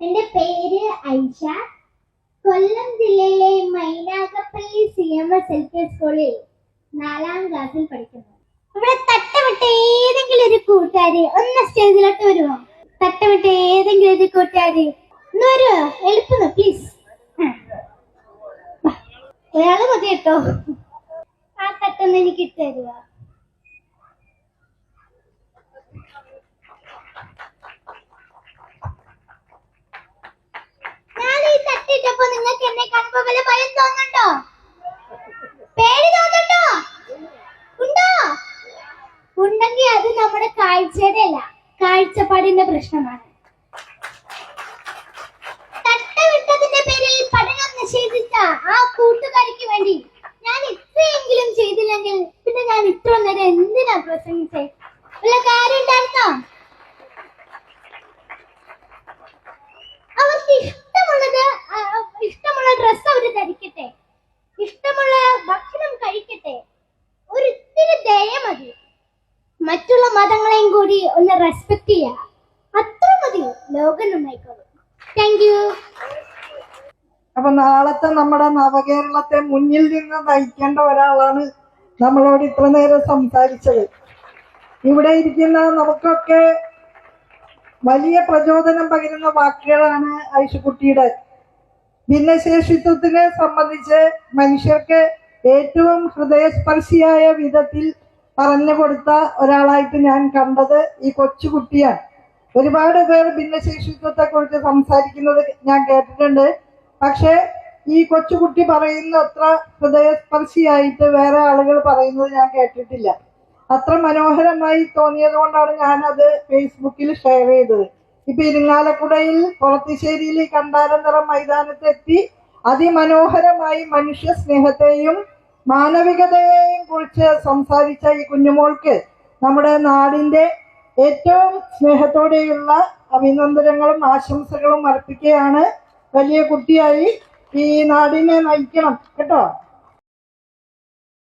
എന്റെ പേര് ഐഷ. കൊല്ലം ജില്ലയിലെ മൈനാഗപ്പള്ളി CMS LP സ്കൂളിൽ 4ാം ക്ലാസ്സിൽ പഠിക്കുന്നു. ഇവിടെ തട്ടമിട്ട ഏതെങ്കിലും ഒരു കൂട്ടുകാരി ഒന്ന് സ്റ്റേജിലോട്ട് വരുമോ? തട്ടമിട്ട ഏതെങ്കിലും ഒരു കൂട്ടുകാരി ഒന്ന് വരുമോ? എളുപ്പം പ്ലീസ്. ഒരാള് മതി കേട്ടോ. ആ തട്ടൊന്ന് എനിക്ക് ഇട്ട് തരുമോ? തട്ടിട്ടപ്പോ നിങ്ങൾക്ക് എന്നെ കാണുമ്പോ വല്ല ഭയം തോന്നുന്നുണ്ടോ? പേടി തോന്നുന്നുണ്ടോ? ഉണ്ടോ? ഉണ്ടെങ്കിൽ അത് നമ്മുടെ കാഴ്ചയുടെ അല്ല, കാഴ്ചപ്പാടിന്റെ പ്രശ്നമാണ്. തട്ടവിട്ടതിന്റെ പേരിൽ പഠനം നിഷേധിച്ച ആ കൂട്ടുകാരിക്ക് വേണ്ടി ഞാൻ ഇത്രയെങ്കിലും ചെയ്തില്ലെങ്കിൽ പിന്നെ ഞാൻ ഇത്ര നേരം എന്തിനാ പ്രസംഗിച്ചേ? വല്ല കാര്യം ഉണ്ടായിരുന്നോ? അവർക്ക് ഇഷ്ടമുള്ള ഡ്രസ് അവര് ധരിക്കട്ടെ, ഇഷ്ടമുള്ള ഭക്ഷണം കഴിക്കട്ടെ, ഒരിത്തിരി ദയ മതി. മറ്റുള്ള മതങ്ങളെയും കൂടി ഒന്ന് റെസ്പെക്ട് ചെയ്യാം, അത്ര മതി. ലോകം നന്നായിക്കോളും. Thank you. അപ്പൊ നാളത്തെ നമ്മുടെ നവകേരളത്തെ മുന്നിൽ നിന്ന് നയിക്കേണ്ട ഒരാളാണ് നമ്മളോട് ഇത്ര നേരം സംസാരിച്ചത്. ഇവിടെ ഇരിക്കുന്ന നമുക്കൊക്കെ വലിയ പ്രചോദനം പകരുന്ന വാക്കുകളാണ് ഐഷക്കുട്ടിയുടെ. ഭിന്നശേഷിത്വത്തിനെ സംബന്ധിച്ച് മനുഷ്യർക്ക് ഏറ്റവും ഹൃദയസ്പർശിയായ വിധത്തിൽ പറഞ്ഞു കൊടുത്ത ഒരാളായിട്ട് ഞാൻ കണ്ടത് ഈ കൊച്ചുകുട്ടിയാണ്. ഒരുപാട് പേർ ഭിന്നശേഷിത്വത്തെ കുറിച്ച് സംസാരിക്കുന്നത് ഞാൻ കേട്ടിട്ടുണ്ട്. പക്ഷെ ഈ കൊച്ചുകുട്ടി പറയുന്ന അത്ര ഹൃദയസ്പർശിയായിട്ട് വേറെ ആളുകൾ പറയുന്നത് ഞാൻ കേട്ടിട്ടില്ല. അത്ര മനോഹരമായി തോന്നിയത് കൊണ്ടാണ് ഞാനത് ഫേസ്ബുക്കിൽ ഷെയർ ചെയ്തത്. ഇപ്പൊ ഇരിങ്ങാലക്കുടയിൽ കൊളത്തിശ്ശേരിയിൽ കണ്ടാരന്തറ മൈതാനത്തെത്തി അതിമനോഹരമായി മനുഷ്യ സ്നേഹത്തെയും മാനവികതയെയും കുറിച്ച് സംസാരിച്ച ഈ കുഞ്ഞുമോൾക്ക് നമ്മുടെ നാടിന്റെ ഏറ്റവും സ്നേഹത്തോടെയുള്ള അഭിനന്ദനങ്ങളും ആശംസകളും അർപ്പിക്കുകയാണ്. വലിയ കുട്ടിയായി ഈ നാടിനെ നയിക്കണം കേട്ടോ.